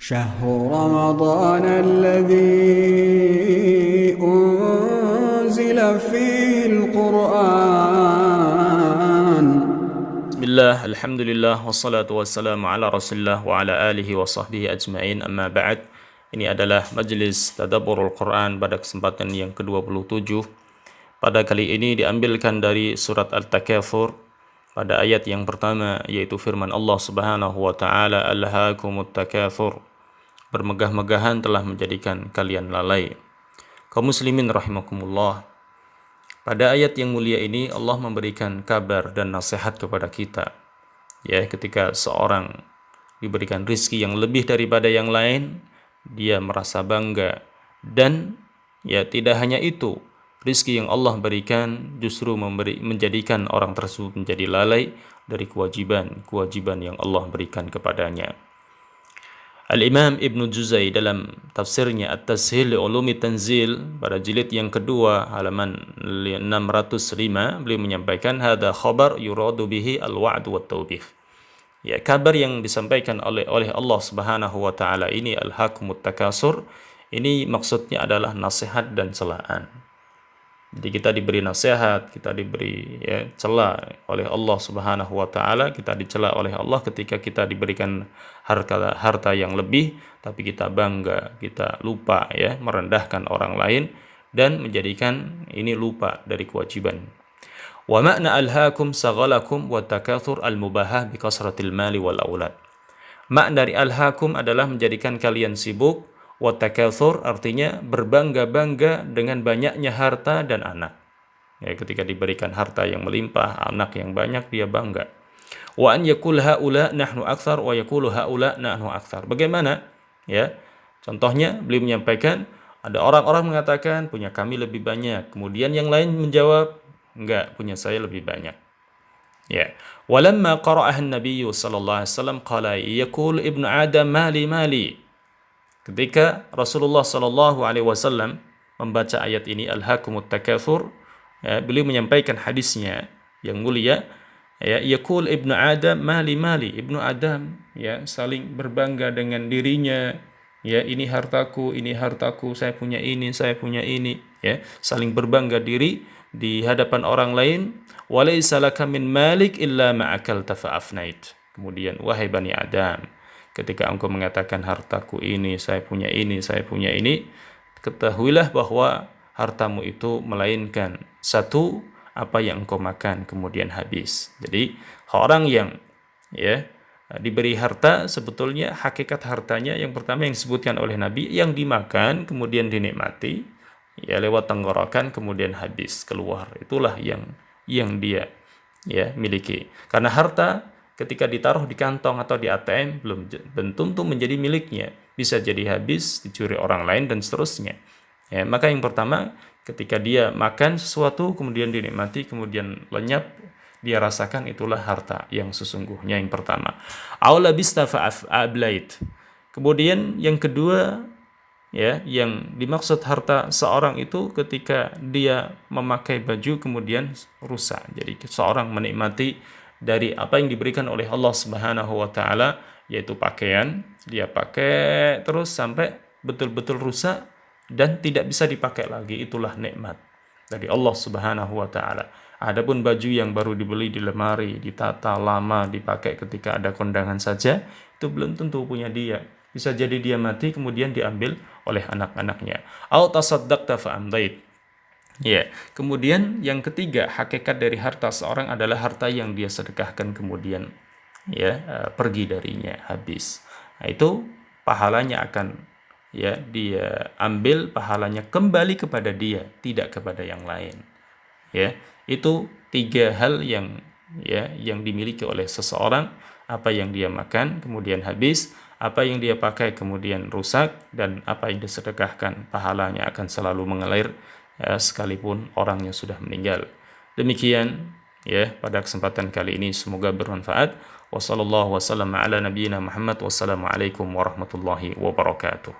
شهر رمضان الذي أنزل فيه القرآن. بسم الله الحمد لله والصلاة wassalamu ala rasulillah wa ala alihi wa sahbihi ajma'in, amma ba'd. Ini adalah majlis tadabburul Quran pada kesempatan yang ke-27. Pada kali ini diambilkan dari surat Al-Takatsur pada ayat yang pertama, yaitu firman Allah Subhanahu wa taala, alhaakumut takatsur, bermegah-megahan telah menjadikan kalian lalai. Kaum muslimin rahimakumullah, pada ayat yang mulia ini Allah memberikan kabar dan nasihat kepada kita. Ya, ketika seorang diberikan rizki yang lebih daripada yang lain, dia merasa bangga. Dan ya, tidak hanya itu, rizki yang Allah berikan justru menjadikan orang tersebut menjadi lalai dari kewajiban yang Allah berikan kepadanya. Al-Imam Ibn Juzay dalam tafsirnya At-Tashil li Ulumi Tanzil pada jilid yang kedua halaman 605, beliau menyampaikan hadza khabar yuradu bihi al-wa'd wa taubih. Ya, kabar yang disampaikan oleh Allah Subhanahu wa taala ini, alhaakumut takasur, ini maksudnya adalah nasihat dan celaan. Jadi kita diberi nasihat, kita diberi cela oleh Allah Subhanahu wa taala, kita dicela oleh Allah ketika kita diberikan harta yang lebih, tapi kita bangga, kita lupa merendahkan orang lain dan menjadikan ini lupa dari kewajiban. Wa ma'na alhaakum saghalakum wa takatsur al-mubahah bi kasratil mali wal aulad. Makna dari alhaakum adalah menjadikan kalian sibuk. Wa takatsur artinya berbangga-bangga dengan banyaknya harta dan anak. Ya, ketika diberikan harta yang melimpah, anak yang banyak, dia bangga. Wa an yakul haula nahnu aktsar wa yaqulu haula nahnu aktsar. Bagaimana? Ya. Contohnya beliau menyampaikan ada orang-orang mengatakan punya kami lebih banyak, kemudian yang lain menjawab enggak, punya saya lebih banyak. Ya. Walamma qara'aha an-nabiy sallallahu alaihi wasallam qala yaqul ibnu adam mali mali. Ketika Rasulullah Shallallahu Alaihi Wasallam membaca ayat ini, alhaakumut takatsur, beliau menyampaikan hadisnya yang mulia, yaqul ibnu Adam mali mali, ibnu Adam saling berbangga dengan dirinya, ini hartaku, saya punya ini, saling berbangga diri di hadapan orang lain. Walaysa laka min malik illa ma'akalta fa'afnait. Kemudian, wahai bani Adam, ketika engkau mengatakan hartaku ini, saya punya ini, ketahuilah bahwa hartamu itu melainkan satu, apa yang engkau makan kemudian habis. Jadi orang yang diberi harta, sebetulnya hakikat hartanya yang pertama yang disebutkan oleh Nabi, yang dimakan kemudian dinikmati lewat tenggorokan kemudian habis keluar, itulah yang dia miliki. Karena harta ketika ditaruh di kantong atau di ATM belum tentu menjadi miliknya, bisa jadi habis, dicuri orang lain dan seterusnya. Maka yang pertama, ketika dia makan sesuatu kemudian dinikmati kemudian lenyap, dia rasakan, itulah harta yang sesungguhnya yang pertama. Aula bista fa'ablait. Kemudian yang kedua, yang dimaksud harta seorang itu ketika dia memakai baju kemudian rusak. Jadi seorang menikmati dari apa yang diberikan oleh Allah Subhanahu wa taala, yaitu pakaian, dia pakai terus sampai betul-betul rusak dan tidak bisa dipakai lagi, itulah nikmat dari Allah Subhanahu wa taala. Adapun baju yang baru dibeli di lemari, ditata lama, dipakai ketika ada kondangan saja, itu belum tentu punya dia. Bisa jadi dia mati kemudian diambil oleh anak-anaknya. Au tasaddaqta fa amdait. Kemudian yang ketiga, hakikat dari harta seorang adalah harta yang dia sedekahkan kemudian pergi darinya, habis. Nah, itu pahalanya akan dia ambil, pahalanya kembali kepada dia, tidak kepada yang lain. Itu tiga hal yang dimiliki oleh seseorang: apa yang dia makan kemudian habis, apa yang dia pakai kemudian rusak, dan apa yang disedekahkan pahalanya akan selalu mengalir sekalipun orangnya sudah meninggal. Demikian pada kesempatan kali ini, semoga bermanfaat. Wassallallahu wasallam ala nabiyyina Muhammad. Wassalamualaikum warahmatullahi wabarakatuh.